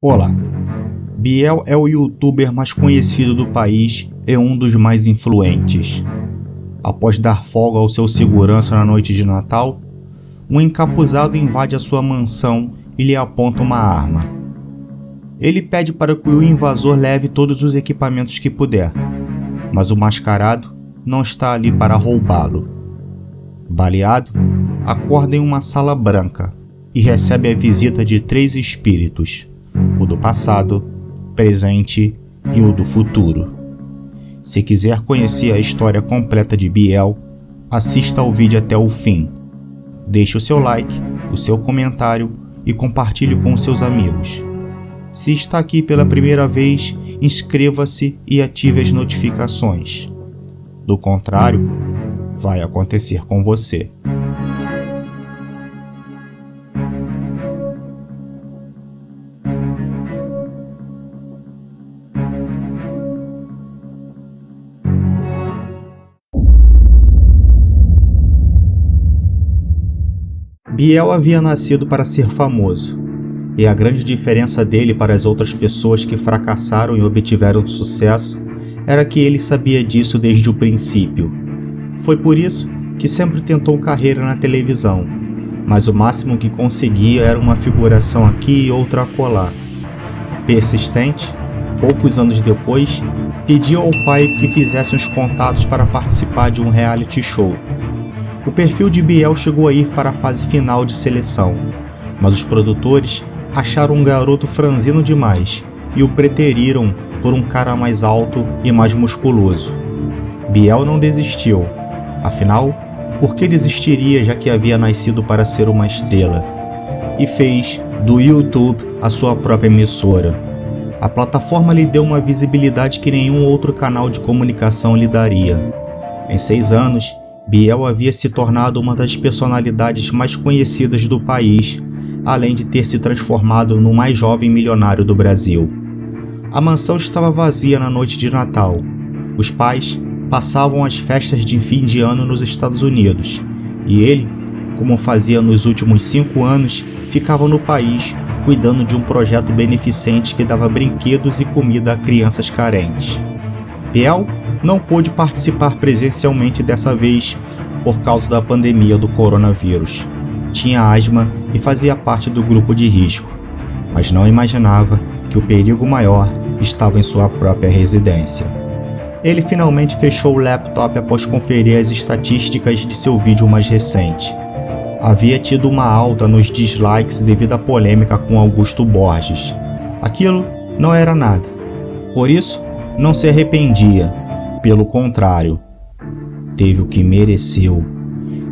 Olá, Biel é o youtuber mais conhecido do país e um dos mais influentes. Após dar folga ao seu segurança na noite de Natal, um encapuzado invade a sua mansão e lhe aponta uma arma. Ele pede para que o invasor leve todos os equipamentos que puder, mas o mascarado não está ali para roubá-lo. Baleado, acorda em uma sala branca e recebe a visita de 3 espíritos: o do passado, presente e o do futuro. Se quiser conhecer a história completa de Biel, assista ao vídeo até o fim. Deixe o seu like, o seu comentário e compartilhe com seus amigos. Se está aqui pela primeira vez, inscreva-se e ative as notificações. Do contrário, vai acontecer com você. Biel havia nascido para ser famoso, e a grande diferença dele para as outras pessoas que fracassaram e obtiveram sucesso era que ele sabia disso desde o princípio. Foi por isso que sempre tentou carreira na televisão, mas o máximo que conseguia era uma figuração aqui e outra acolá. Persistente, poucos anos depois, pediu ao pai que fizesse uns contatos para participar de um reality show. O perfil de Biel chegou a ir para a fase final de seleção, mas os produtores acharam um garoto franzino demais e o preteriram por um cara mais alto e mais musculoso. Biel não desistiu, afinal, por que desistiria já que havia nascido para ser uma estrela? E fez do YouTube a sua própria emissora. A plataforma lhe deu uma visibilidade que nenhum outro canal de comunicação lhe daria. Em 6 anos, Biel havia se tornado uma das personalidades mais conhecidas do país, além de ter se transformado no mais jovem milionário do Brasil. A mansão estava vazia na noite de Natal. Os pais passavam as festas de fim de ano nos Estados Unidos, e ele, como fazia nos últimos 5 anos, ficava no país cuidando de um projeto beneficente que dava brinquedos e comida a crianças carentes. Biel não pôde participar presencialmente dessa vez por causa da pandemia do coronavírus. Tinha asma e fazia parte do grupo de risco, mas não imaginava que o perigo maior estava em sua própria residência. Ele finalmente fechou o laptop após conferir as estatísticas de seu vídeo mais recente. Havia tido uma alta nos dislikes devido à polêmica com Augusto Borges. Aquilo não era nada. Por isso, não se arrependia. Pelo contrário, teve o que mereceu.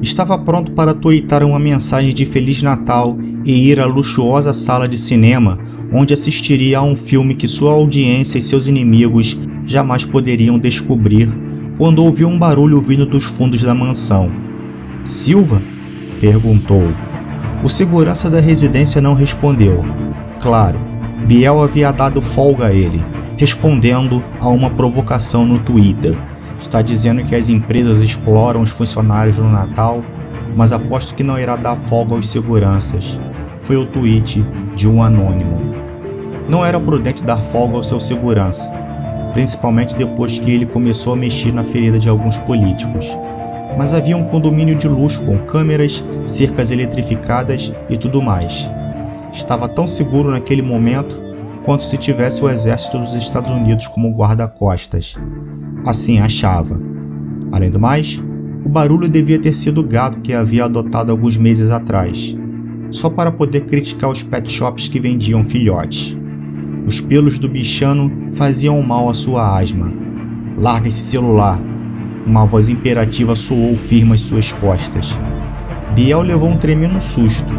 Estava pronto para tuitar uma mensagem de Feliz Natal e ir à luxuosa sala de cinema, onde assistiria a um filme que sua audiência e seus inimigos jamais poderiam descobrir, quando ouviu um barulho vindo dos fundos da mansão. Silva? Perguntou. O segurança da residência não respondeu. Claro, Biel havia dado folga a ele, respondendo a uma provocação no Twitter. Está dizendo que as empresas exploram os funcionários no Natal, mas aposto que não irá dar folga aos seguranças. Foi o tweet de um anônimo. Não era prudente dar folga ao seu segurança, principalmente depois que ele começou a mexer na ferida de alguns políticos. Mas havia um condomínio de luxo com câmeras, cercas eletrificadas e tudo mais. Estava tão seguro naquele momento quanto se tivesse o exército dos Estados Unidos como guarda-costas. Assim achava. Além do mais, o barulho devia ter sido o gato que havia adotado alguns meses atrás, só para poder criticar os pet shops que vendiam filhotes. Os pelos do bichano faziam mal à sua asma. Larga esse celular! Uma voz imperativa soou firme às suas costas. Biel levou um tremendo susto.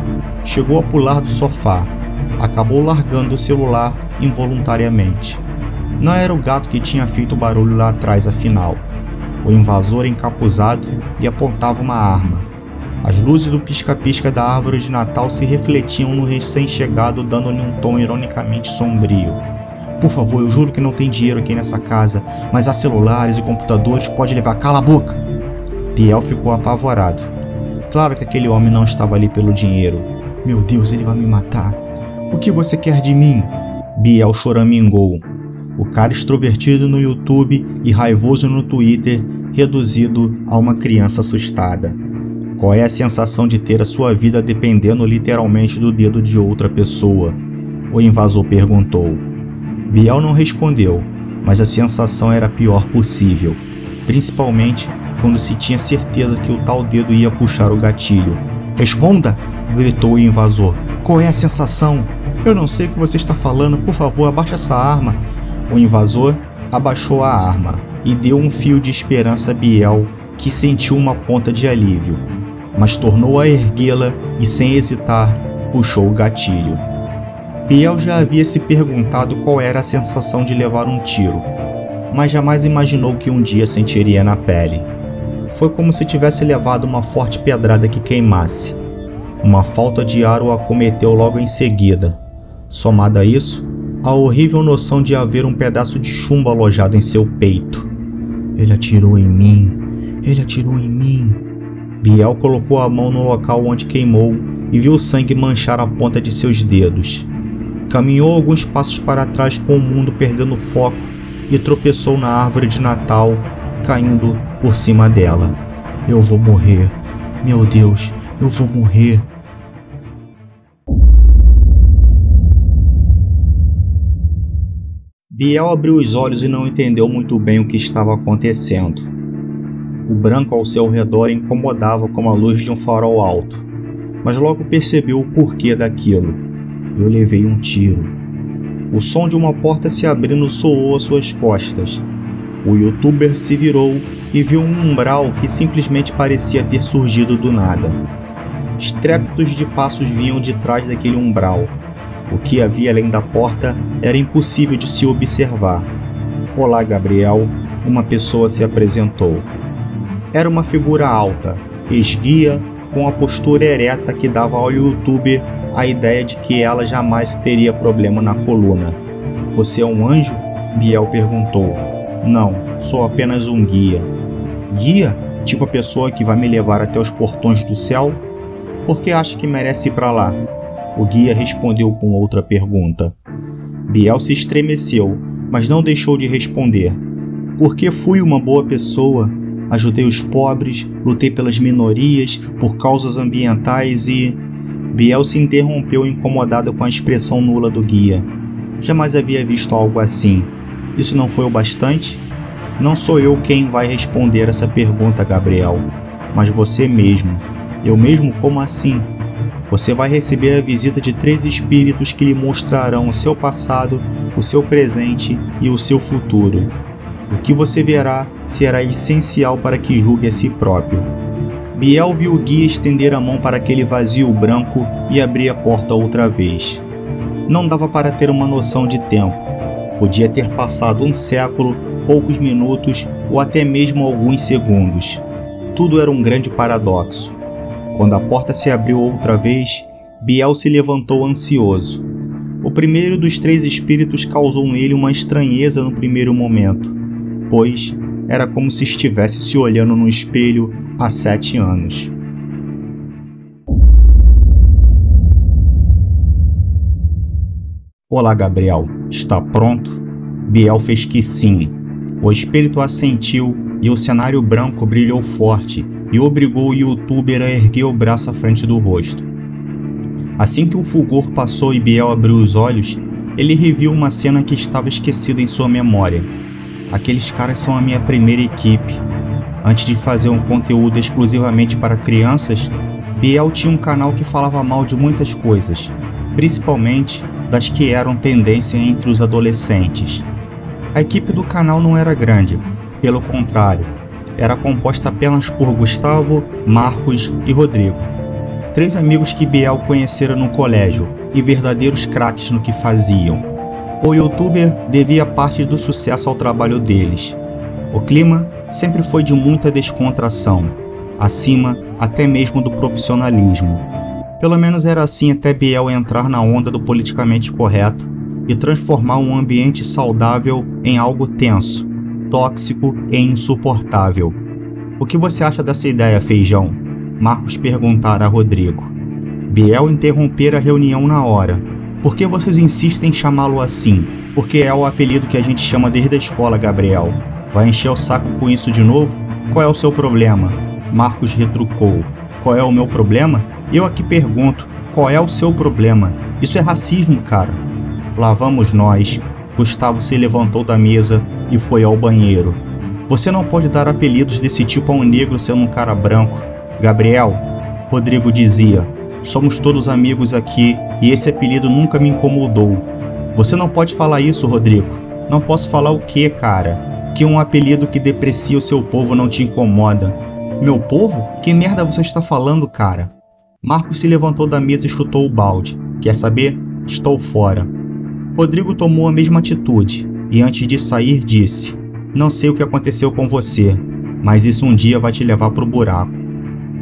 Chegou a pular do sofá. Acabou largando o celular involuntariamente. Não era o gato que tinha feito o barulho lá atrás, afinal. O invasor encapuzado lhe apontava uma arma. As luzes do pisca-pisca da árvore de Natal se refletiam no recém-chegado, dando-lhe um tom ironicamente sombrio. Por favor, eu juro que não tem dinheiro aqui nessa casa, mas há celulares e computadores, pode levar. Cala a boca! Biel ficou apavorado. Claro que aquele homem não estava ali pelo dinheiro. Meu Deus, ele vai me matar. O que você quer de mim? Biel choramingou. O cara extrovertido no YouTube e raivoso no Twitter, reduzido a uma criança assustada. Qual é a sensação de ter a sua vida dependendo literalmente do dedo de outra pessoa? O invasor perguntou. Biel não respondeu, mas a sensação era a pior possível, principalmente quando se tinha certeza que o tal dedo ia puxar o gatilho. Responda! Gritou o invasor. Qual é a sensação? Eu não sei o que você está falando, por favor, abaixe essa arma. O invasor abaixou a arma e deu um fio de esperança a Biel, que sentiu uma ponta de alívio, mas tornou a erguê-la e, sem hesitar, puxou o gatilho. Biel já havia se perguntado qual era a sensação de levar um tiro, mas jamais imaginou que um dia sentiria na pele. Foi como se tivesse levado uma forte pedrada que queimasse. Uma falta de ar o acometeu logo em seguida. Somada a isso, a horrível noção de haver um pedaço de chumbo alojado em seu peito. Ele atirou em mim. Ele atirou em mim. Biel colocou a mão no local onde queimou e viu o sangue manchar a ponta de seus dedos. Caminhou alguns passos para trás com o mundo perdendo foco e tropeçou na árvore de Natal, caindo por cima dela. Eu vou morrer. Meu Deus, eu vou morrer. Biel abriu os olhos e não entendeu muito bem o que estava acontecendo. O branco ao seu redor incomodava como a luz de um farol alto, mas logo percebeu o porquê daquilo. Eu levei um tiro. O som de uma porta se abrindo soou às suas costas. O youtuber se virou e viu um umbral que simplesmente parecia ter surgido do nada. Estrépitos de passos vinham de trás daquele umbral. O que havia além da porta era impossível de se observar. Olá, Gabriel, uma pessoa se apresentou. Era uma figura alta, esguia, com a postura ereta que dava ao youtuber a ideia de que ela jamais teria problema na coluna. Você é um anjo? Biel perguntou. Não, sou apenas um guia. Guia? Tipo a pessoa que vai me levar até os portões do céu? Por que acha que merece ir para lá? O guia respondeu com outra pergunta. Biel se estremeceu, mas não deixou de responder. Porque fui uma boa pessoa, ajudei os pobres, lutei pelas minorias, por causas ambientais e... Biel se interrompeu incomodado com a expressão nula do guia. Jamais havia visto algo assim. Isso não foi o bastante? Não sou eu quem vai responder essa pergunta, Gabriel, mas você mesmo. Eu mesmo? Como assim? Você vai receber a visita de 3 espíritos que lhe mostrarão o seu passado, o seu presente e o seu futuro. O que você verá será essencial para que julgue a si próprio. Biel viu o guia estender a mão para aquele vazio branco e abrir a porta outra vez. Não dava para ter uma noção de tempo. Podia ter passado um século, poucos minutos ou até mesmo alguns segundos. Tudo era um grande paradoxo. Quando a porta se abriu outra vez, Biel se levantou ansioso. O primeiro dos 3 espíritos causou nele uma estranheza no primeiro momento, pois era como se estivesse se olhando no espelho há 7 anos. Olá, Gabriel. Está pronto? Biel fez que sim. O espírito assentiu e o cenário branco brilhou forte e obrigou o youtuber a erguer o braço à frente do rosto. Assim que o fulgor passou e Biel abriu os olhos, ele reviu uma cena que estava esquecida em sua memória. Aqueles caras são a minha primeira equipe. Antes de fazer um conteúdo exclusivamente para crianças, Biel tinha um canal que falava mal de muitas coisas, principalmente das que eram tendência entre os adolescentes. A equipe do canal não era grande, pelo contrário, era composta apenas por Gustavo, Marcos e Rodrigo. 3 amigos que Biel conhecera no colégio e verdadeiros craques no que faziam. O youtuber devia parte do sucesso ao trabalho deles. O clima sempre foi de muita descontração, acima até mesmo do profissionalismo. Pelo menos era assim até Biel entrar na onda do politicamente correto e transformar um ambiente saudável em algo tenso, tóxico e insuportável. O que você acha dessa ideia, Feijão? Marcos perguntara a Rodrigo. Biel interrompera a reunião na hora. Por que vocês insistem em chamá-lo assim? Porque é o apelido que a gente chama desde a escola, Gabriel. Vai encher o saco com isso de novo? Qual é o seu problema? Marcos retrucou. Qual é o meu problema? Eu aqui pergunto, qual é o seu problema? Isso é racismo, cara. Lá vamos nós. Gustavo se levantou da mesa e foi ao banheiro. Você não pode dar apelidos desse tipo a um negro sendo um cara branco. Gabriel, Rodrigo dizia, somos todos amigos aqui e esse apelido nunca me incomodou. Você não pode falar isso, Rodrigo. Não posso falar o quê, cara? Que um apelido que deprecia o seu povo não te incomoda. Meu povo? Que merda você está falando, cara? Marcos se levantou da mesa e chutou o balde. Quer saber? Estou fora. Rodrigo tomou a mesma atitude e antes de sair disse: não sei o que aconteceu com você, mas isso um dia vai te levar pro buraco.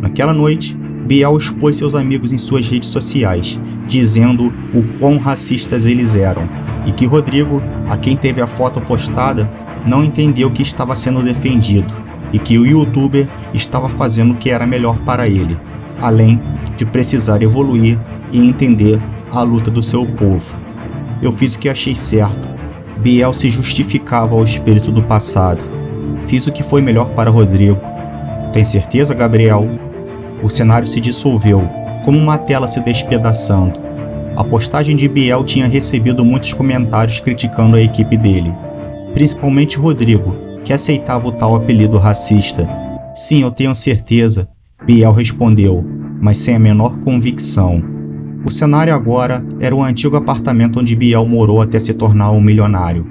Naquela noite, Biel expôs seus amigos em suas redes sociais, dizendo o quão racistas eles eram, e que Rodrigo, a quem teve a foto postada, não entendeu que estava sendo defendido, e que o youtuber estava fazendo o que era melhor para ele, além de precisar evoluir e entender a luta do seu povo. Eu fiz o que achei certo. Biel se justificava ao espírito do passado. Fiz o que foi melhor para Rodrigo. Tem certeza, Gabriel? O cenário se dissolveu, como uma tela se despedaçando. A postagem de Biel tinha recebido muitos comentários criticando a equipe dele, principalmente Rodrigo, que aceitava o tal apelido racista. Sim, eu tenho certeza, Biel respondeu, mas sem a menor convicção. O cenário agora era o antigo apartamento onde Biel morou até se tornar um milionário.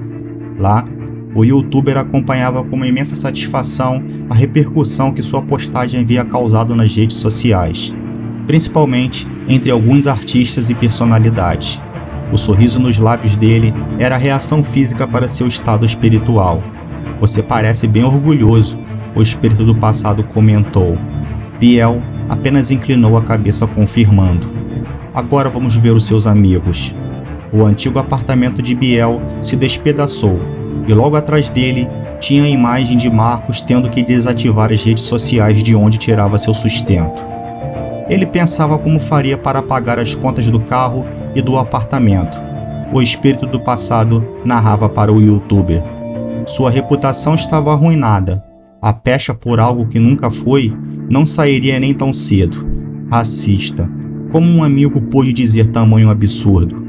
Lá, o youtuber acompanhava com uma imensa satisfação a repercussão que sua postagem havia causado nas redes sociais, principalmente entre alguns artistas e personalidades. O sorriso nos lábios dele era a reação física para seu estado espiritual. Você parece bem orgulhoso, o espírito do passado comentou. Biel apenas inclinou a cabeça confirmando. Agora vamos ver os seus amigos. O antigo apartamento de Biel se despedaçou e logo atrás dele tinha a imagem de Marcos tendo que desativar as redes sociais de onde tirava seu sustento. Ele pensava como faria para pagar as contas do carro e do apartamento. O espírito do passado narrava para o youtuber. Sua reputação estava arruinada. A pecha por algo que nunca foi não sairia nem tão cedo. Racista. Como um amigo pôde dizer tamanho absurdo?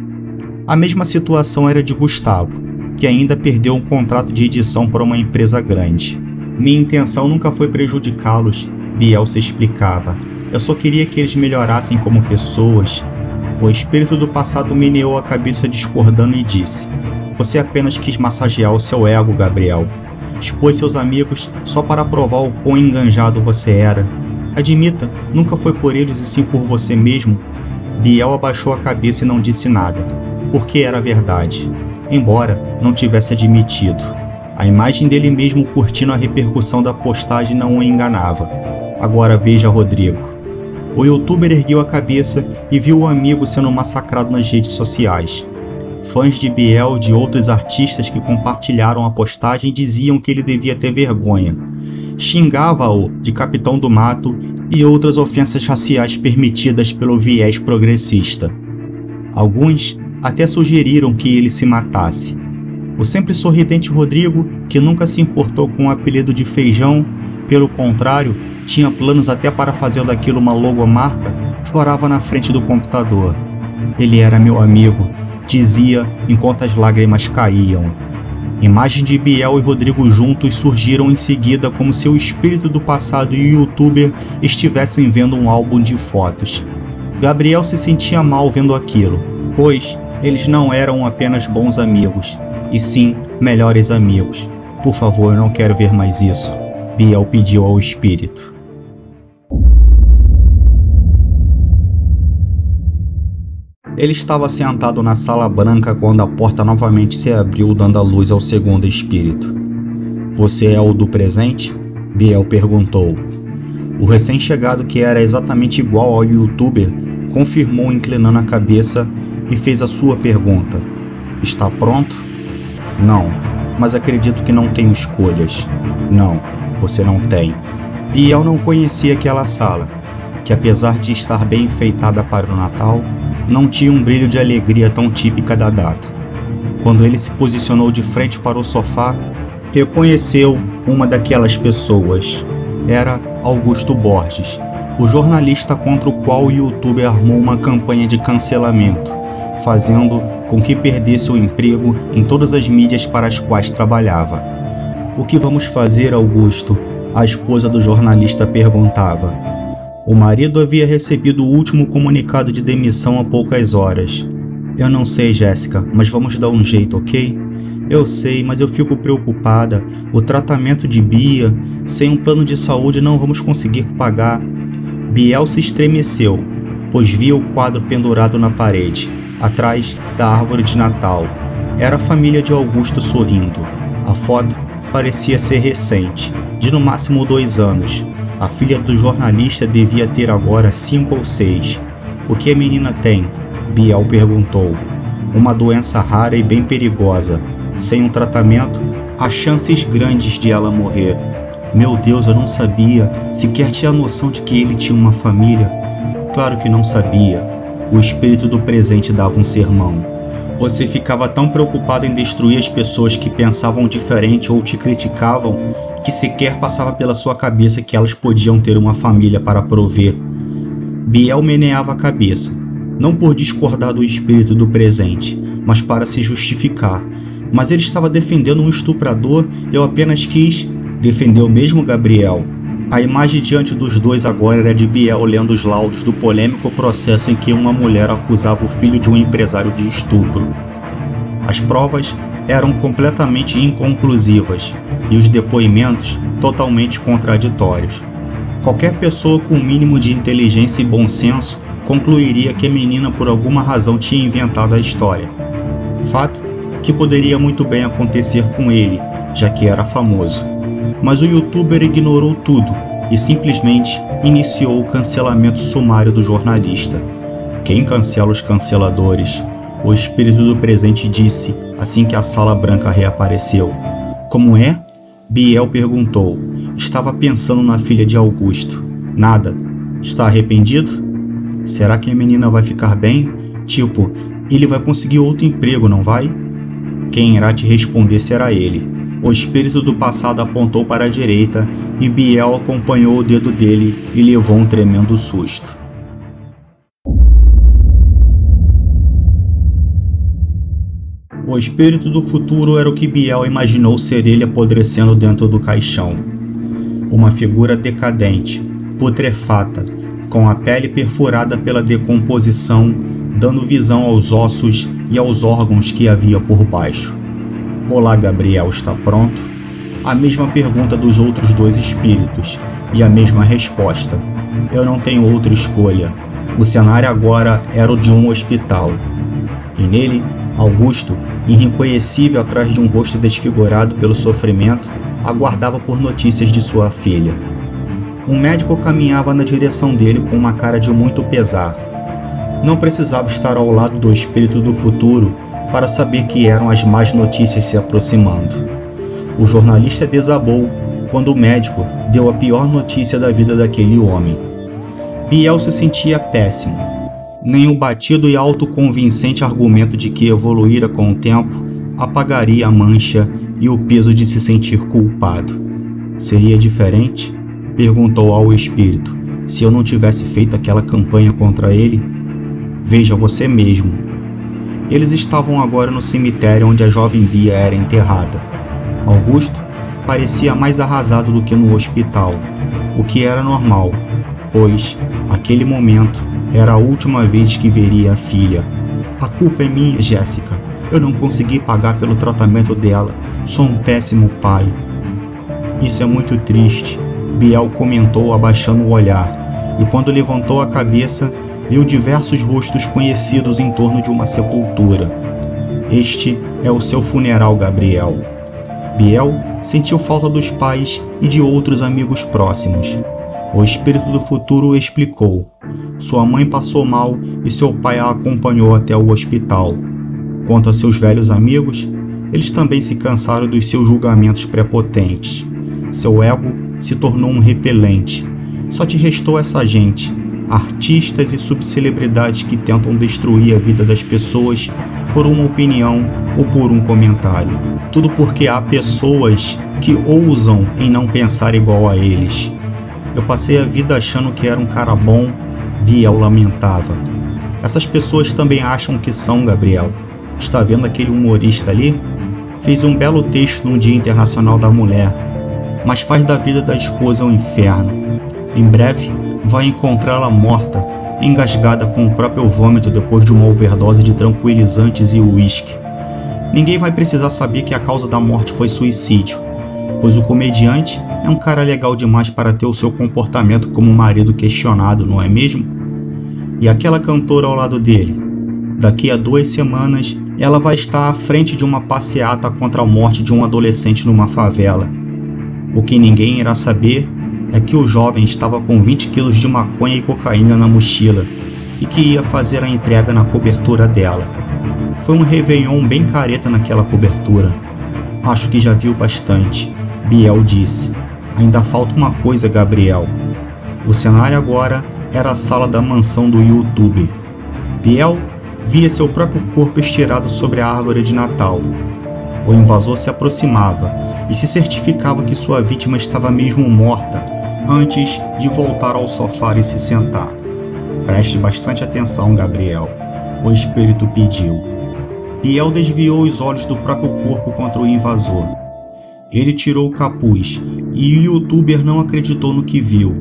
A mesma situação era de Gustavo, que ainda perdeu um contrato de edição para uma empresa grande. Minha intenção nunca foi prejudicá-los, Biel se explicava. Eu só queria que eles melhorassem como pessoas. O espírito do passado meneou a cabeça discordando e disse: você apenas quis massagear o seu ego, Gabriel. Expôs seus amigos só para provar o quão enganjado você era. Admita, nunca foi por eles e sim por você mesmo. Biel abaixou a cabeça e não disse nada, porque era verdade, embora não tivesse admitido. A imagem dele mesmo curtindo a repercussão da postagem não o enganava. Agora veja Rodrigo. O youtuber ergueu a cabeça e viu o amigo sendo massacrado nas redes sociais. Fãs de Biel e de outros artistas que compartilharam a postagem diziam que ele devia ter vergonha. Xingava-o de Capitão do Mato e outras ofensas raciais permitidas pelo viés progressista. Alguns até sugeriram que ele se matasse. O sempre sorridente Rodrigo, que nunca se importou com o apelido de Feijão, pelo contrário, tinha planos até para fazer daquilo uma logomarca, chorava na frente do computador. Ele era meu amigo, dizia enquanto as lágrimas caíam. Imagens de Biel e Rodrigo juntos surgiram em seguida como se o espírito do passado e o youtuber estivessem vendo um álbum de fotos. Gabriel se sentia mal vendo aquilo, pois eles não eram apenas bons amigos, e sim melhores amigos. Por favor, eu não quero ver mais isso, Biel pediu ao espírito. Ele estava sentado na sala branca quando a porta novamente se abriu, dando a luz ao segundo espírito. Você é o do presente? Biel perguntou. O recém-chegado, que era exatamente igual ao youtuber, confirmou inclinando a cabeça e fez a sua pergunta. Está pronto? Não, mas acredito que não tenho escolhas. Não, você não tem. Biel não conhecia aquela sala. que apesar de estar bem enfeitada para o Natal, não tinha um brilho de alegria tão típica da data. Quando ele se posicionou de frente para o sofá, reconheceu uma daquelas pessoas. Era Augusto Borges, o jornalista contra o qual o youtuber armou uma campanha de cancelamento, fazendo com que perdesse o emprego em todas as mídias para as quais trabalhava. "O que vamos fazer, Augusto?", a esposa do jornalista perguntava. O marido havia recebido o último comunicado de demissão há poucas horas. "Eu não sei, Jéssica, mas vamos dar um jeito, ok?" "Eu sei, mas eu fico preocupada. O tratamento de Bia, sem um plano de saúde não vamos conseguir pagar." Biel se estremeceu, pois via o quadro pendurado na parede, atrás da árvore de Natal. Era a família de Augusto sorrindo. A foto parecia ser recente, de no máximo 2 anos. A filha do jornalista devia ter agora 5 ou 6. "O que a menina tem?", Biel perguntou. "Uma doença rara e bem perigosa. Sem um tratamento, há chances grandes de ela morrer." "Meu Deus, eu não sabia. Sequer tinha noção de que ele tinha uma família." "Claro que não sabia." O espírito do presente dava um sermão. "Você ficava tão preocupado em destruir as pessoas que pensavam diferente ou te criticavam, que sequer passava pela sua cabeça que elas podiam ter uma família para prover." Biel meneava a cabeça, não por discordar do espírito do presente, mas para se justificar. "Mas ele estava defendendo um estuprador, eu apenas quis..." "Defendeu mesmo, Gabriel?" A imagem diante dos dois agora era de Biel lendo os laudos do polêmico processo em que uma mulher acusava o filho de um empresário de estupro. As provas eram completamente inconclusivas e os depoimentos totalmente contraditórios. Qualquer pessoa com o mínimo de inteligência e bom senso concluiria que a menina por alguma razão tinha inventado a história. Fato que poderia muito bem acontecer com ele, já que era famoso. Mas o youtuber ignorou tudo e simplesmente iniciou o cancelamento sumário do jornalista. "Quem cancela os canceladores?", o espírito do presente disse assim que a sala branca reapareceu. "Como é?", Biel perguntou. Estava pensando na filha de Augusto. "Nada. Está arrependido?" "Será que a menina vai ficar bem? Tipo, ele vai conseguir outro emprego, não vai?" "Quem irá te responder será ele." O espírito do passado apontou para a direita e Biel acompanhou o dedo dele e levou um tremendo susto. O espírito do futuro era o que Biel imaginou ser ele apodrecendo dentro do caixão. Uma figura decadente, putrefata, com a pele perfurada pela decomposição, dando visão aos ossos e aos órgãos que havia por baixo. "Olá, Gabriel, está pronto?" A mesma pergunta dos outros 2 espíritos, e a mesma resposta. "Eu não tenho outra escolha." O cenário agora era o de um hospital. E nele, Augusto, irreconhecível atrás de um rosto desfigurado pelo sofrimento, aguardava por notícias de sua filha. Um médico caminhava na direção dele com uma cara de muito pesar. Não precisava estar ao lado do espírito do futuro para saber que eram as más notícias se aproximando. O jornalista desabou quando o médico deu a pior notícia da vida daquele homem. Biel se sentia péssimo. Nem o batido e autoconvincente argumento de que evoluíra com o tempo apagaria a mancha e o peso de se sentir culpado. "Seria diferente?", perguntou ao espírito, "se eu não tivesse feito aquela campanha contra ele?" "Veja você mesmo." Eles estavam agora no cemitério onde a jovem Bia era enterrada. Augusto parecia mais arrasado do que no hospital, o que era normal, pois, aquele momento, era a última vez que veria a filha. "A culpa é minha, Jéssica. Eu não consegui pagar pelo tratamento dela. Sou um péssimo pai." "Isso é muito triste", Biel comentou abaixando o olhar, e quando levantou a cabeça, viu diversos rostos conhecidos em torno de uma sepultura. "Este é o seu funeral, Gabriel." Biel sentiu falta dos pais e de outros amigos próximos. O espírito do futuro explicou. Sua mãe passou mal e seu pai a acompanhou até o hospital. Quanto a seus velhos amigos, eles também se cansaram dos seus julgamentos prepotentes. Seu ego se tornou um repelente. Só te restou essa gente. artistas e subcelebridades que tentam destruir a vida das pessoas por uma opinião ou por um comentário. Tudo porque há pessoas que ousam em não pensar igual a eles. Eu passei a vida achando que era um cara bom, Biel lamentava. Essas pessoas também acham que são, Gabriel. Está vendo aquele humorista ali? Fez um belo texto no Dia Internacional da Mulher, mas faz da vida da esposa um inferno. Em breve, vai encontrá-la morta, engasgada com o próprio vômito depois de uma overdose de tranquilizantes e uísque. Ninguém vai precisar saber que a causa da morte foi suicídio, pois o comediante é um cara legal demais para ter o seu comportamento como marido questionado, não é mesmo? E aquela cantora ao lado dele? Daqui a 2 semanas, ela vai estar à frente de uma passeata contra a morte de um adolescente numa favela. O que ninguém irá saber é que o jovem estava com 20 quilos de maconha e cocaína na mochila e que ia fazer a entrega na cobertura dela. Foi um réveillon bem careta naquela cobertura. Acho que já viu bastante, Biel disse. Ainda falta uma coisa, Gabriel. O cenário agora era a sala da mansão do youtuber. Biel via seu próprio corpo estirado sobre a árvore de Natal. O invasor se aproximava e se certificava que sua vítima estava mesmo morta antes de voltar ao sofá e se sentar. Preste bastante atenção, Gabriel, o espírito pediu. Biel desviou os olhos do próprio corpo contra o invasor. Ele tirou o capuz e o youtuber não acreditou no que viu.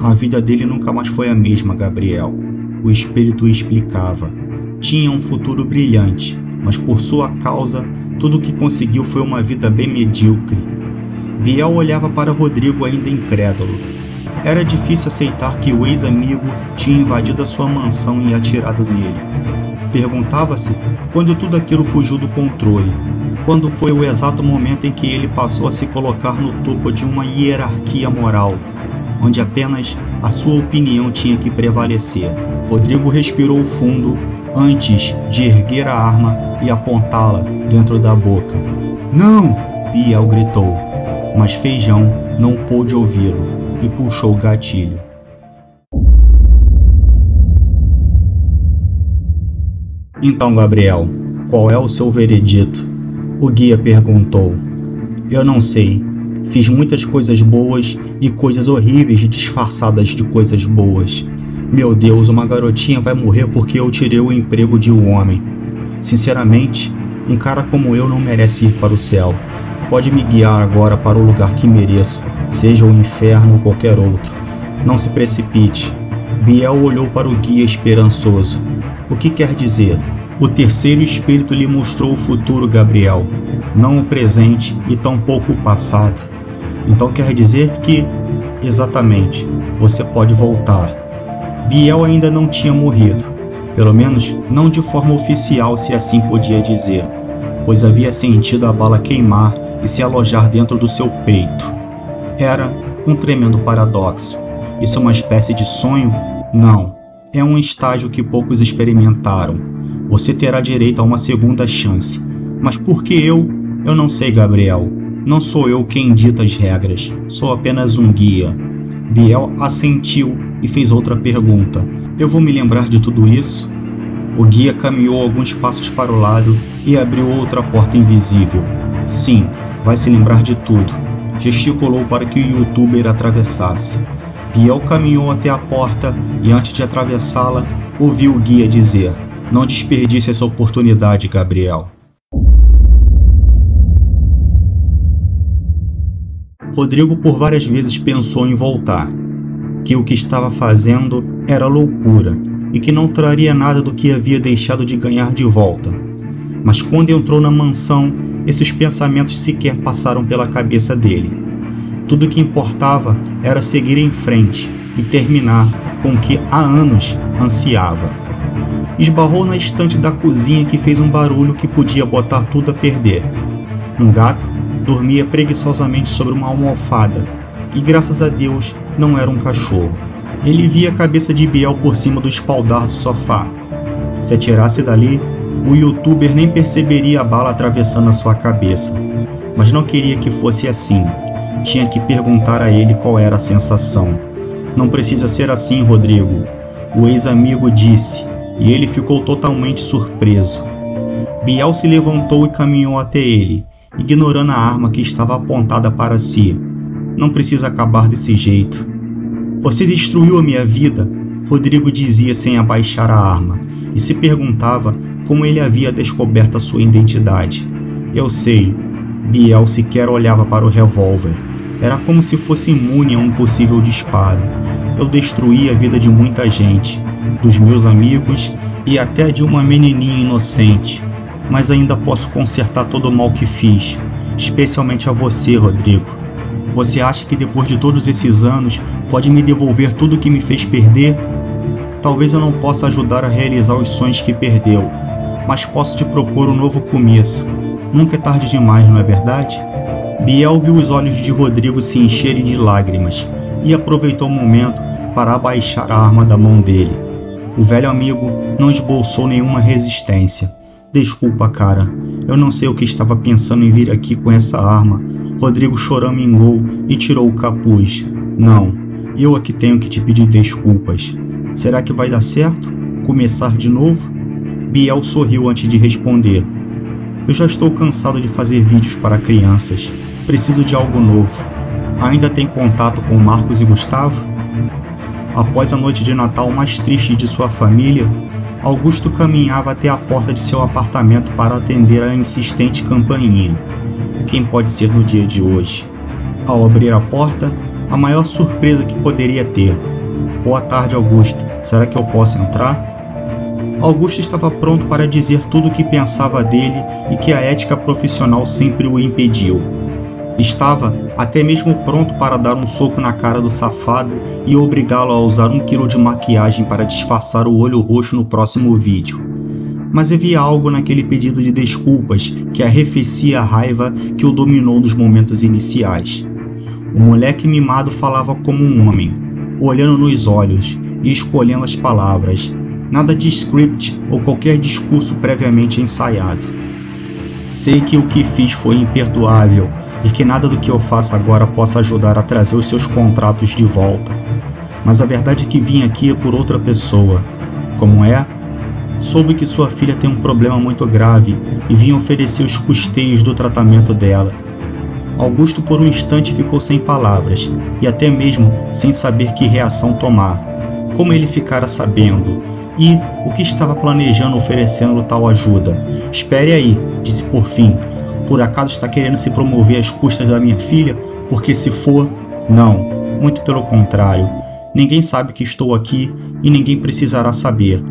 A vida dele nunca mais foi a mesma, Gabriel. O espírito explicava. Tinha um futuro brilhante, mas por sua causa, tudo o que conseguiu foi uma vida bem medíocre. Biel olhava para Rodrigo ainda incrédulo. Era difícil aceitar que o ex-amigo tinha invadido a sua mansão e atirado nele. Perguntava-se quando tudo aquilo fugiu do controle, quando foi o exato momento em que ele passou a se colocar no topo de uma hierarquia moral, onde apenas a sua opinião tinha que prevalecer. Rodrigo respirou fundo antes de erguer a arma e apontá-la dentro da boca. Não! Biel gritou, mas Feijão não pôde ouvi-lo e puxou o gatilho. Então, Gabriel, qual é o seu veredito? O guia perguntou. Eu não sei. Fiz muitas coisas boas e coisas horríveis disfarçadas de coisas boas. Meu Deus, uma garotinha vai morrer porque eu tirei o emprego de um homem. Sinceramente, um cara como eu não merece ir para o céu. Pode me guiar agora para o lugar que mereço, seja o inferno ou qualquer outro. Não se precipite. Biel olhou para o guia esperançoso. O que quer dizer? O terceiro espírito lhe mostrou o futuro, Gabriel, não o presente e tampouco o passado. Então quer dizer que, exatamente, você pode voltar. Biel ainda não tinha morrido, pelo menos não de forma oficial, se assim podia dizer, pois havia sentido a bala queimar e se alojar dentro do seu peito. Era um tremendo paradoxo. Isso é uma espécie de sonho? Não, é um estágio que poucos experimentaram. Você terá direito a uma segunda chance. Mas por que eu? Eu não sei, Gabriel. Não sou eu quem dita as regras. Sou apenas um guia. Biel assentiu e fez outra pergunta. Eu vou me lembrar de tudo isso? O guia caminhou alguns passos para o lado e abriu outra porta invisível. Sim, vai se lembrar de tudo. Gesticulou para que o youtuber atravessasse. Biel caminhou até a porta e antes de atravessá-la, ouviu o guia dizer: não desperdice essa oportunidade, Gabriel. Rodrigo por várias vezes pensou em voltar, que o que estava fazendo era loucura e que não traria nada do que havia deixado de ganhar de volta. Mas quando entrou na mansão, esses pensamentos sequer passaram pela cabeça dele. Tudo o que importava era seguir em frente e terminar com o que há anos ansiava. Esbarrou na estante da cozinha que fez um barulho que podia botar tudo a perder. Um gato dormia preguiçosamente sobre uma almofada e, graças a Deus, não era um cachorro. Ele via a cabeça de Biel por cima do espaldar do sofá. Se atirasse dali, o youtuber nem perceberia a bala atravessando a sua cabeça. Mas não queria que fosse assim. Tinha que perguntar a ele qual era a sensação. Não precisa ser assim, Rodrigo, o ex-amigo disse, e ele ficou totalmente surpreso. Biel se levantou e caminhou até ele, ignorando a arma que estava apontada para si. Não precisa acabar desse jeito. Você destruiu a minha vida, Rodrigo dizia sem abaixar a arma, e se perguntava como ele havia descoberto a sua identidade. Eu sei. Biel sequer olhava para o revólver. Era como se fosse imune a um possível disparo. Eu destruí a vida de muita gente, dos meus amigos e até de uma menininha inocente. Mas ainda posso consertar todo o mal que fiz, especialmente a você, Rodrigo. Você acha que depois de todos esses anos pode me devolver tudo que me fez perder? Talvez eu não possa ajudar a realizar os sonhos que perdeu, mas posso te propor um novo começo. Nunca é tarde demais, não é verdade? Biel viu os olhos de Rodrigo se encherem de lágrimas e aproveitou o momento para abaixar a arma da mão dele. O velho amigo não esboçou nenhuma resistência. Desculpa, cara, eu não sei o que estava pensando em vir aqui com essa arma. Rodrigo choramingou e tirou o capuz. Não, eu aqui tenho que te pedir desculpas. Será que vai dar certo? Começar de novo? Biel sorriu antes de responder. Eu já estou cansado de fazer vídeos para crianças. Preciso de algo novo. Ainda tem contato com Marcos e Gustavo? Após a noite de Natal mais triste de sua família, Augusto caminhava até a porta de seu apartamento para atender a insistente campainha. Quem pode ser no dia de hoje? Ao abrir a porta, a maior surpresa que poderia ter. Boa tarde, Augusto. Será que eu posso entrar? Augusto estava pronto para dizer tudo o que pensava dele e que a ética profissional sempre o impediu. Estava até mesmo pronto para dar um soco na cara do safado e obrigá-lo a usar 1 quilo de maquiagem para disfarçar o olho roxo no próximo vídeo. Mas havia algo naquele pedido de desculpas que arrefecia a raiva que o dominou nos momentos iniciais. O moleque mimado falava como um homem, olhando nos olhos e escolhendo as palavras. Nada de script ou qualquer discurso previamente ensaiado. Sei que o que fiz foi imperdoável e que nada do que eu faça agora possa ajudar a trazer os seus contratos de volta. Mas a verdade é que vim aqui por outra pessoa. Como é? Soube que sua filha tem um problema muito grave e vim oferecer os custeios do tratamento dela. Augusto por um instante ficou sem palavras e até mesmo sem saber que reação tomar. Como ele ficara sabendo? E o que estava planejando oferecendo tal ajuda? Espere aí, disse por fim. Por acaso está querendo se promover às custas da minha filha? Porque se for, não. Muito pelo contrário. Ninguém sabe que estou aqui e ninguém precisará saber.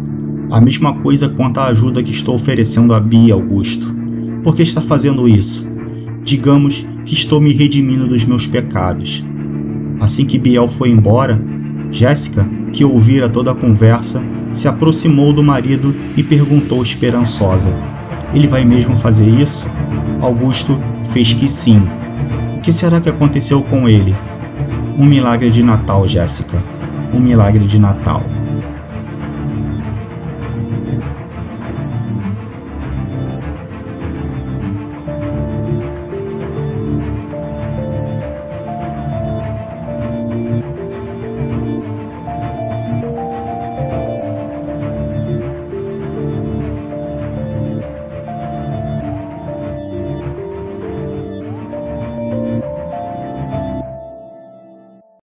A mesma coisa quanto à ajuda que estou oferecendo a Bia, Augusto. Por que está fazendo isso? Digamos que estou me redimindo dos meus pecados. Assim que Biel foi embora, Jéssica, que ouvira toda a conversa, se aproximou do marido e perguntou esperançosa. Ele vai mesmo fazer isso? Augusto fez que sim. O que será que aconteceu com ele? Um milagre de Natal, Jéssica. Um milagre de Natal.